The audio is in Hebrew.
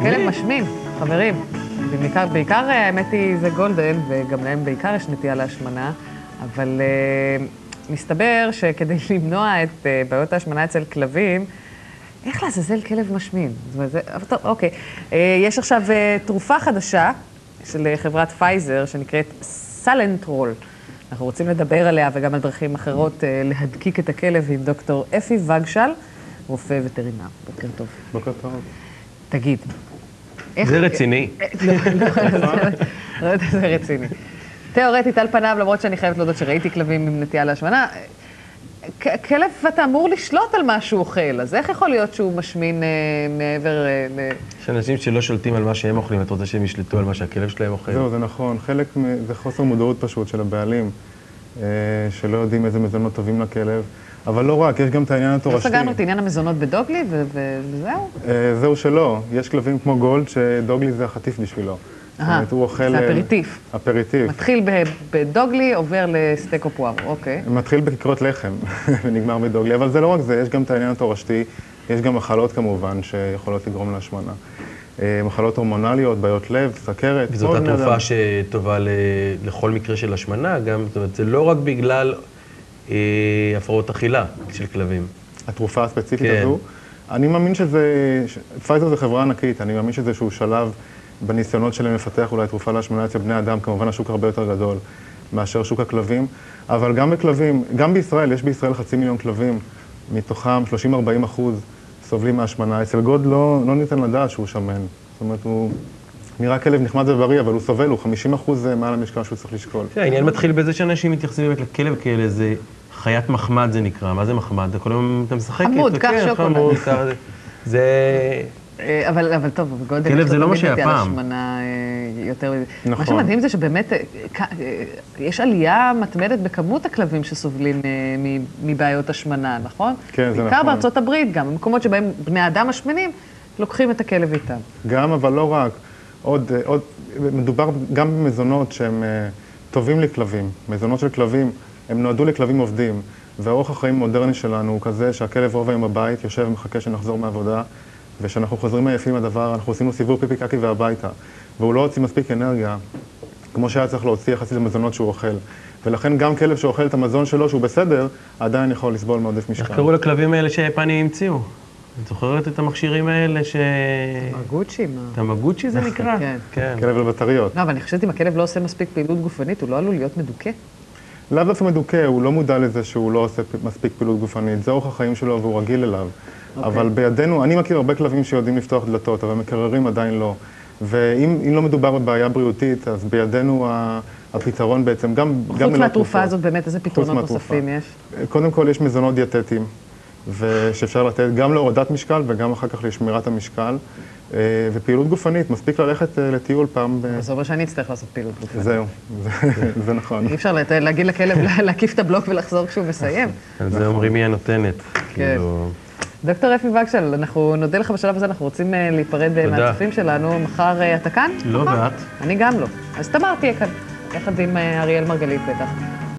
כלב משמין, חברים. בעיקר, האמת היא, זה גולדן, וגם להם בעיקר יש נטייה להשמנה, אבל מסתבר שכדי למנוע את בעיות ההשמנה אצל כלבים, איך לעזאזל כלב משמין? זאת אומרת, טוב, אוקיי. יש עכשיו תרופה חדשה של חברת פייזר, שנקראת סלנטרול. אנחנו רוצים לדבר עליה וגם על דרכים אחרות להדקיק את הכלב עם דוקטור אפי וגשל, רופא וטרינר. בוקר טוב. בוקר טוב. תגיד. זה רציני. לא יודע, זה רציני. תיאורטית, על פניו, למרות שאני חייבת להודות שראיתי כלבים עם נטייה להשמנה, כלב אתה אמור לשלוט על מה שהוא אוכל, אז איך יכול להיות שהוא משמין מעבר יש אנשים שלא שולטים על מה שהם אוכלים, אתה רוצה שהם ישלטו על מה שהכלב שלהם אוכל? זהו, זה נכון. חלק זה חוסר מודעות פשוט של הבעלים, שלא יודעים איזה מזונות טובים לכלב. אבל לא רק, יש גם את העניין התורשתי. לא סגרנו את עניין המזונות בדוגלי, וזהו? זהו שלא. יש כלבים כמו גולד, שדוגלי זה החטיף בשבילו. זאת אומרת, הוא אוכל... זה אפריטיף. אפריטיף. מתחיל בדוגלי, עובר לסטייק או פואר, אוקיי. מתחיל בכיכרות לחם, ונגמר בדוגלי. אבל זה לא רק זה, יש גם את העניין התורשתי, יש גם מחלות כמובן, שיכולות לגרום להשמנה. מחלות הורמונליות, בעיות לב, סכרת. וזאת התרופה שטובה לכל מקרה של השמנה, גם, זאת אומרת, זה לא רק בגלל הפרעות אכילה של כלבים. התרופה הספציפית הזו, אני מאמין שזה, פייזר זה חברה ענקית, אני מאמין שזה שהוא שלב בניסיונות שלהם לפתח אולי תרופה להשמנה אצל בני אדם, כמובן השוק הרבה יותר גדול מאשר שוק הכלבים, אבל גם בכלבים, גם בישראל, יש בישראל 500,000 כלבים, מתוכם 30-40% סובלים מהשמנה. אצל גוד לא ניתן לדעת שהוא שמן, זאת אומרת, הוא נראה כלב נחמד ובריא, אבל הוא סובל, הוא 50% מעל המשקל שהוא צריך לשקול. העניין מתחיל בזה שאנשים מתייחסים באמת לכלב כאל איזה חיית מחמד זה נקרא. מה זה מחמד? כל היום אתה משחק איתו. חמוד, קח שוקולד. זה... אבל טוב, בגודל... כלב זה לא מה שהיה פעם. נכון. מה שמדהים זה שבאמת יש עלייה מתמדת בכמות הכלבים שסובלים מבעיות השמנה, נכון? כן, זה נכון. בעיקר בארצות הברית גם, במקומות שבהם בני אדם משמנים, לוקחים את הכלב איתם. גם, אבל לא רק. מדובר גם במזונות שהם טובים לכלבים. מזונות של כלבים, הם נועדו לכלבים עובדים. והאורח החיים המודרני שלנו הוא כזה שהכלב רוב היום בבית, יושב ומחכה שנחזור מעבודה, ושאנחנו חוזרים עייפים מהדבר, אנחנו עושים לו סיבוב פיפי קקי והביתה. והוא לא הוציא מספיק אנרגיה, כמו שהיה צריך להוציא יחסית למזונות שהוא אוכל. ולכן גם כלב שאוכל את המזון שלו, שהוא בסדר, עדיין יכול לסבול מעודף משקל. איך קראו לכלבים האלה שהיפנים המציאו? את זוכרת את המכשירים האלה תמגוצ'י, מה? תמגוצ'י זה נקרא? כן. כלב לבטריות. לא, אבל אני חושבת אם הכלב לא עושה מספיק פעילות גופנית, הוא לא עלול להיות מדוכא. לאו דווקא מדוכא, הוא לא מודע לזה שהוא לא עושה מספיק פעילות גופנית. זה אורח החיים שלו והוא רגיל אליו. אבל בידינו, אני מכיר הרבה כלבים שיודעים לפתוח דלתות, אבל מקררים עדיין לא. ואם לא מדובר בבעיה בריאותית, אז בידינו הפתרון בעצם, גם חוץ מהתרופה הזאת, באמת, איזה פתרונות נוספים יש? קודם כל, יש מזונות דיאטטיים, ושאפשר לתת גם להורדת משקל וגם אחר כך לשמירת המשקל. ופעילות גופנית, מספיק ללכת לטיול פעם זה אומר שאני אצטרך לעשות פעילות גופנית. זהו, זה נכון. אי אפשר להגיד לכלב להקיף את הבלוק ולחזור כשהוא מסיים. על זה אומרים מי הנותנת. כן. דוקטור אפי וגשל, אנחנו נודה לך בשלב הזה, אנחנו רוצים להיפרד מהצופים שלנו. מחר אתה כאן? לא, ואת? אני גם לא. אז תמר תהיה כאן, יחד עם אריאל מרגלית בטח.